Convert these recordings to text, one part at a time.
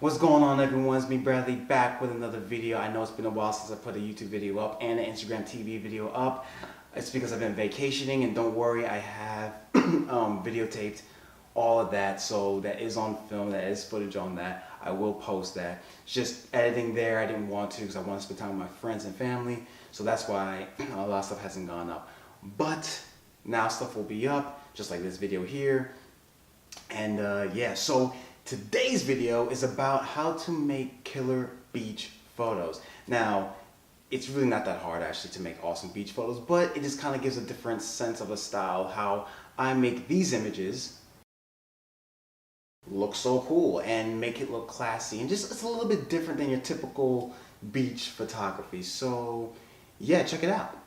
What's going on, everyone? It's me, Bradley, back with another video. I know it's been a while since I put a YouTube video up and an Instagram TV video up. It's because I've been vacationing, and don't worry, I have videotaped all of that, so that is on film, that is footage on that. I will post that. It's just editing there. I didn't want to because I want to spend time with my friends and family, so that's why a lot of stuff hasn't gone up. But now stuff will be up, just like this video here. And yeah, so today's video is about how to make killer beach photos. Now, it's really not that hard actually to make awesome beach photos, but it just kind of gives a different sense of a style, how I make these images look so cool and make it look classy, and just it's a little bit different than your typical beach photography. So yeah, check it out.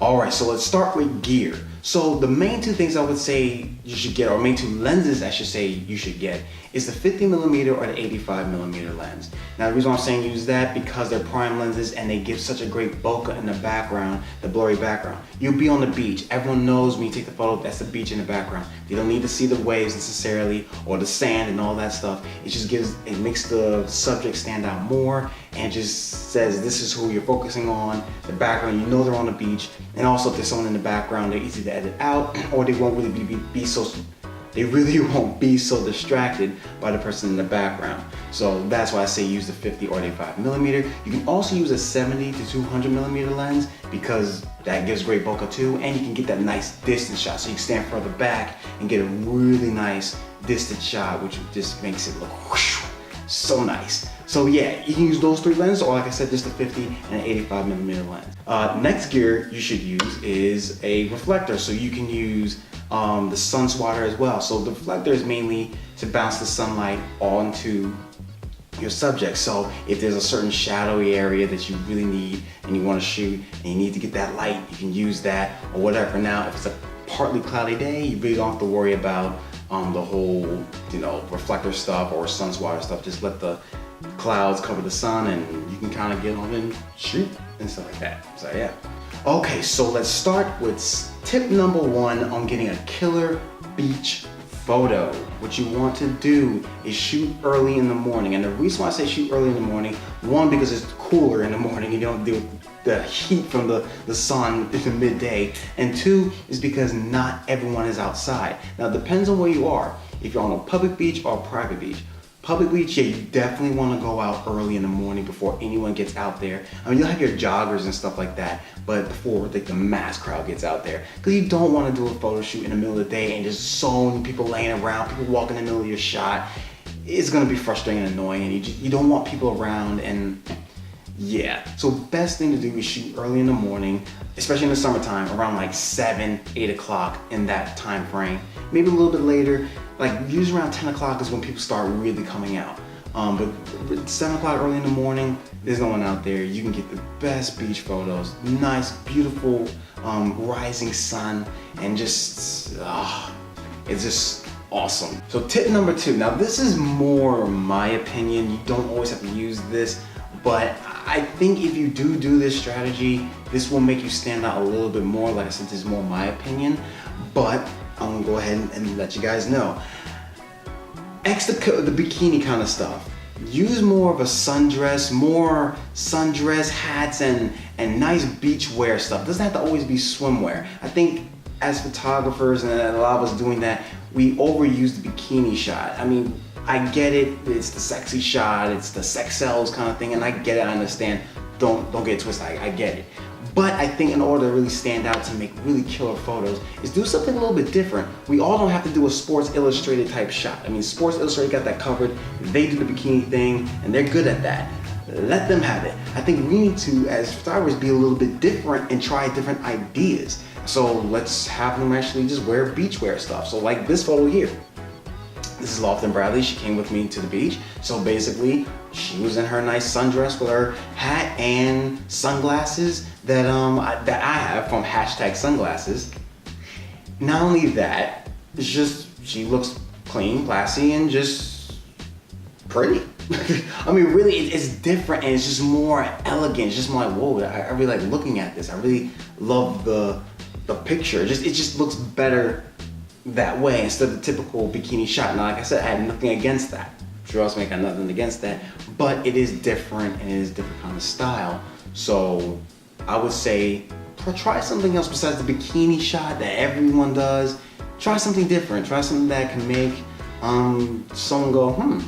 Alright, so let's start with gear. So the main two things I would say you should get, or main two lenses I should say you should get, is the 50mm or the 85mm lens. Now the reason I'm saying use that because they're prime lenses and they give such a great bokeh in the background, the blurry background. You'll be on the beach. Everyone knows when you take the photo, that's the beach in the background. You don't need to see the waves necessarily or the sand and all that stuff. It just it makes the subject stand out more and just says this is who you're focusing on, the background, you know they're on the beach. And also if there's someone in the background, they're easy to edit out, or they won't really really won't be so distracted by the person in the background. So that's why I say use the 50 or 85mm. You can also use a 70 to 200mm lens because that gives great bokeh too, and you can get that nice distance shot. So you can stand further back and get a really nice distance shot, which just makes it look whoosh, so nice. So yeah, you can use those three lenses, or like I said, just a 50 and an 85mm lens. Next gear you should use is a reflector. So you can use the sun swatter as well. So the reflector is mainly to bounce the sunlight onto your subject. So if there's a certain shadowy area that you really need and you want to shoot and you need to get that light, you can use that or whatever. Now, if it's a partly cloudy day, you really don't have to worry about the whole, reflector stuff or sun swatter stuff. Just let the clouds cover the sun and you can kind of get on and shoot and stuff like that. So yeah. Okay, so let's start with tip number one on getting a killer beach photo. What you want to do is shoot early in the morning. And the reason why I say shoot early in the morning, one, because it's cooler in the morning and you don't deal with the heat from the sun in the midday. And two, is because not everyone is outside. Now it depends on where you are. If you're on a public beach or a private beach. Public beach, yeah, you definitely want to go out early in the morning before anyone gets out there. I mean, you'll have your joggers and stuff like that, but before the mass crowd gets out there. Because you don't want to do a photo shoot in the middle of the day and just so many people laying around, people walking in the middle of your shot. It's going to be frustrating and annoying, and you don't want people around, and yeah. So best thing to do is shoot early in the morning, especially in the summertime, around like 7, 8 o'clock in that time frame. Maybe a little bit later, like usually around 10 o'clock is when people start really coming out. But 7 o'clock early in the morning, there's no one out there. You can get the best beach photos, nice, beautiful rising sun, and just, it's just awesome. So tip number two, now this is more my opinion. You don't always have to use this, but I think if you do this strategy, this will make you stand out a little bit more. Like I said, this is more my opinion, but I'm gonna go ahead and let you guys know. X the bikini kind of stuff. Use more of a sundress, more sundress hats and nice beach wear stuff. Doesn't have to always be swimwear. I think as photographers, and a lot of us doing that, we overuse the bikini shot. I mean, I get it, it's the sexy shot, it's the sex sells kind of thing, and I get it, I understand. Don't get it twisted, I get it. But I think in order to really stand out, to make really killer photos, is do something a little bit different. We all don't have to do a Sports Illustrated type shot. I mean, Sports Illustrated got that covered. They do the bikini thing, and they're good at that. Let them have it. I think we need to, as photographers, be a little bit different and try different ideas. So let's have them actually just wear beachwear stuff. So like this photo here. This is Lofton Bradley. She came with me to the beach. So basically, she was in her nice sundress with her hat and sunglasses that I have from #sunglasses. Not only that, it's just she looks clean, classy, and just pretty. I mean, really, it's different and it's just more elegant. It's just more like, whoa, I really like looking at this. I really love the picture. It just looks better that way instead of the typical bikini shot. Now, like I said, I have nothing against that. Trust me, I got nothing against that. But it is different and it is a different kind of style. So I would say try something else besides the bikini shot that everyone does. Try something different. Try something that can make someone go,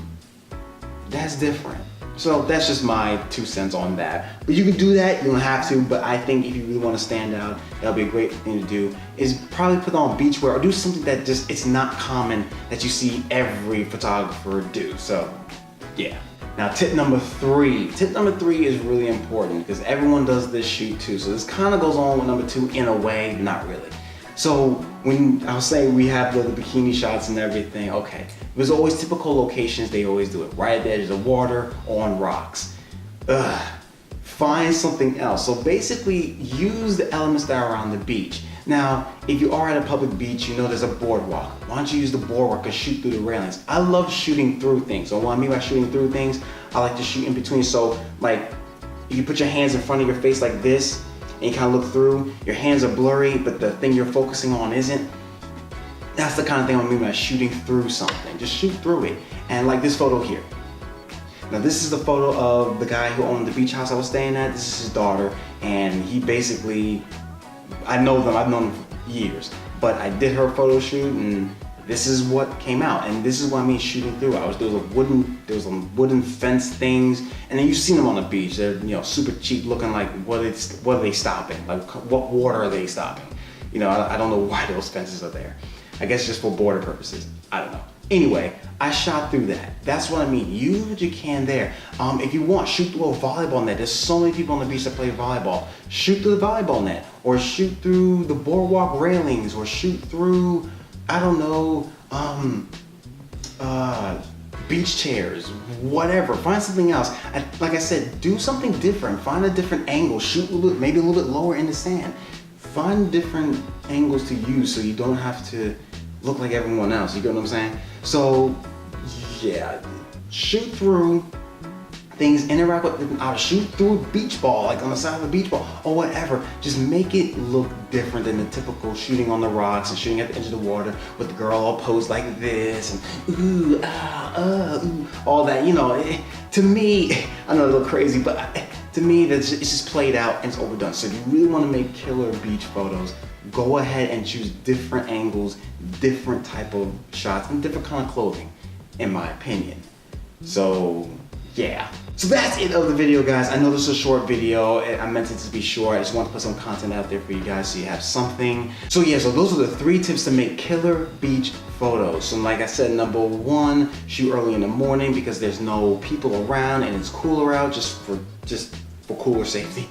that's different. So that's just my 2 cents on that. But you can do that, you don't have to, but I think if you really want to stand out, that'll be a great thing to do, is probably put on beachwear or do something that just, it's not common that you see every photographer do. So yeah. Now tip number 3. Tip number 3 is really important because everyone does this shoot too. So this kind of goes on with number 2 in a way, not really. So when I was saying we have the bikini shots and everything, okay, there's always typical locations they always do it, right at the edge of the water or on rocks. Find something else. So basically use the elements that are around the beach. Now, if you are at a public beach, you know there's a boardwalk. Why don't you use the boardwalk and shoot through the railings? I love shooting through things. So what I mean by shooting through things, I like to shoot in between. So like, you put your hands in front of your face like this, and you kind of look through. Your hands are blurry, but the thing you're focusing on isn't. That's the kind of thing I mean by shooting through something. Just shoot through it. And like this photo here. Now this is the photo of the guy who owned the beach house I was staying at. This is his daughter, and he basically, I know them, I've known them for years, but I did her photo shoot and this is what came out. And this is what I mean shooting through. There was a wooden fence things, and then you've seen them on the beach. They're super cheap looking, like what are they stopping? Like what water are they stopping? I don't know why those fences are there. I guess just for border purposes. I don't know. Anyway, I shot through that. That's what I mean. Use what you can there. If you want, shoot through a volleyball net. There's so many people on the beach that play volleyball. Shoot through the volleyball net, or shoot through the boardwalk railings, or shoot through, I don't know, beach chairs, whatever. Find something else. Like I said, do something different. Find a different angle. Shoot maybe a little bit lower in the sand. Find different angles to use so you don't have to look like everyone else. You get what I'm saying? So yeah, shoot through things, interact with them, shoot through a beach ball, like on the side of a beach ball or whatever. Just make it look different than the typical shooting on the rocks and shooting at the edge of the water with the girl all posed like this and ooh, ooh, all that. To me, I know it's a little crazy, but to me, it's just played out and it's overdone. So if you really want to make killer beach photos, go ahead and choose different angles, different type of shots, and different kind of clothing, in my opinion. So yeah. So that's it of the video, guys. I know this is a short video. I meant it to be short. I just want to put some content out there for you guys so you have something. So yeah, so those are the 3 tips to make killer beach photos. So like I said, number 1, shoot early in the morning because there's no people around and it's cooler out, just for cooler safety.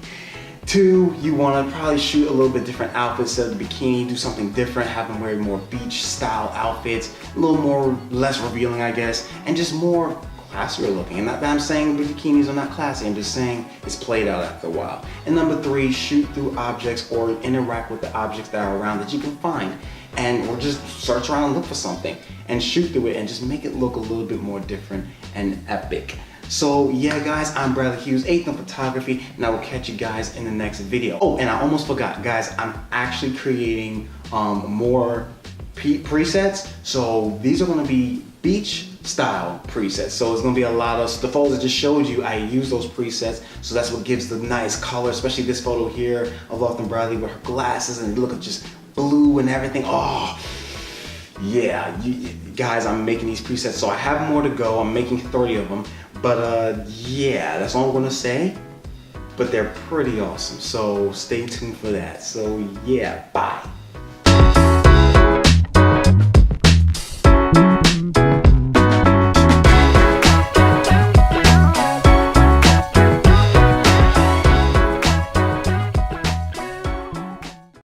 2, you want to probably shoot a little bit different outfits instead of the bikini. Do something different, have them wear more beach style outfits, a little more, less revealing, I guess, and just more classier looking. And not that I'm saying the bikinis are not classy, I'm just saying it's played out after a while. And number 3, shoot through objects or interact with the objects that are around that you can find. Or just search around and look for something and shoot through it and just make it look a little bit more different and epic. So yeah, guys, I'm Bradley Hughes, 8th on Photography, and I will catch you guys in the next video. Oh, and I almost forgot, guys, I'm actually creating more presets. So these are going to be beach style presets. So it's going to be a lot of the photos I just showed you. I use those presets, so that's what gives the nice color, especially this photo here of Lofton Bradley with her glasses and look at just blue and everything. Oh yeah, guys, I'm making these presets, so I have more to go. I'm making 30 of them, but yeah, that's all I'm gonna say. But they're pretty awesome, so stay tuned for that. So yeah, bye.